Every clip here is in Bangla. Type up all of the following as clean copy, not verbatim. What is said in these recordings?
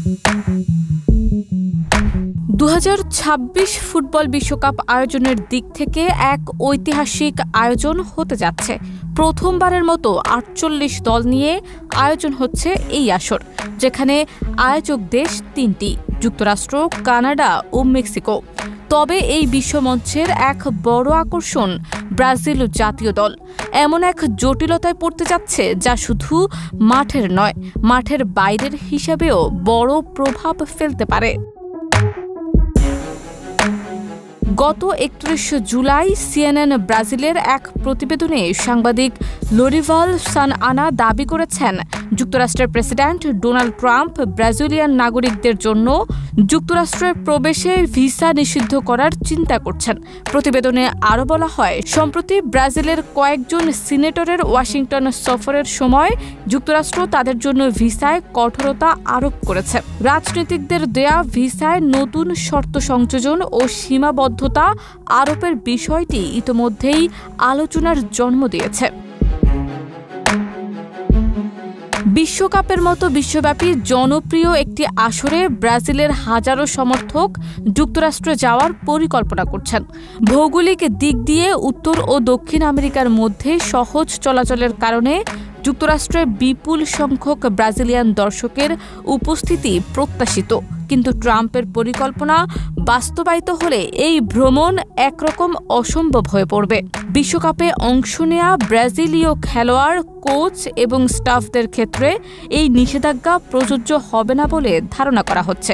2026 ফুটবল বিশ্বকাপ আয়োজনের দিক থেকে এক ঐতিহাসিক আয়োজন হতে যাচ্ছে। প্রথমবারের মতো 48 দল নিয়ে আয়োজন হচ্ছে এই আসর, যেখানে আয়োজক দেশ 3টি: যুক্তরাষ্ট্র, কানাডা ও মেক্সিকো। তবে এই বিশ্বমঞ্চের এক বড় আকর্ষণ ব্রাজিল জাতীয় দল। এমন এক জটিলতায় পড়তে যাচ্ছে যা শুধু মাঠের নয়, মাঠের বাইরের হিসাবেও বড় প্রভাব ফেলতে পারে। গত 31 জুলাই সিএনএন ব্রাজিলের এক প্রতিবেদনে সাংবাদিক লোরিভাল সানআনা দাবি করেছেন, যুক্তরাষ্ট্রের প্রেসিডেন্ট ডোনাল্ড ট্রাম্প ব্রাজিলিয়ান নাগরিকদের জন্য যুক্তরাষ্ট্রে প্রবেশে ভিসা নিষিদ্ধ করার চিন্তা করছেন। প্রতিবেদনে আরও বলা হয়, সম্প্রতি ব্রাজিলের কয়েকজন সিনেটরের ওয়াশিংটন সফরের সময় যুক্তরাষ্ট্র তাদের জন্য ভিসায় কঠোরতা আরোপ করেছে। রাজনীতিকদের দেয়া ভিসায় নতুন শর্ত সংযোজন ও সীমাবদ্ধতা আরোপের বিষয়টি ইতোমধ্যেই আলোচনার জন্ম দিয়েছে। বিশ্বকাপের মতো বিশ্বব্যাপী জনপ্রিয় একটি আসরে ব্রাজিলের হাজারো সমর্থক যুক্তরাষ্ট্রে যাওয়ার পরিকল্পনা করছেন। ভৌগোলিক দিক দিয়ে উত্তর ও দক্ষিণ আমেরিকার মধ্যে সহজ চলাচলের কারণে যুক্তরাষ্ট্রে বিপুল সংখ্যক ব্রাজিলিয়ান দর্শকের উপস্থিতি প্রত্যাশিত। কিন্তু ট্রাম্পের পরিকল্পনা বাস্তবায়িত হলে এই ভ্রমণ একরকম অসম্ভব হয়ে পড়বে। বিশ্বকাপে অংশ নেয়া ব্রাজিলীয় খেলোয়াড়, কোচ এবং স্টাফদের ক্ষেত্রে এই নিষেধাজ্ঞা প্রযোজ্য হবে না বলে ধারণা করা হচ্ছে।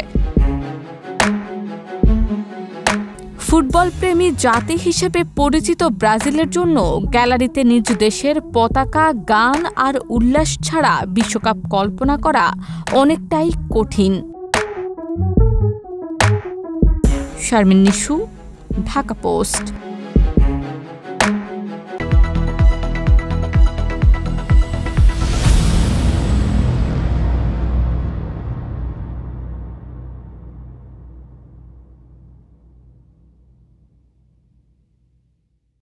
ফুটবল প্রেমী জাতি হিসেবে পরিচিত ব্রাজিলের জন্য গ্যালারিতে নিজ দেশের পতাকা, গান আর উল্লাস ছাড়া বিশ্বকাপ কল্পনা করা অনেকটাই কঠিন। শারমিন নিশু, ঢাকা পোস্ট।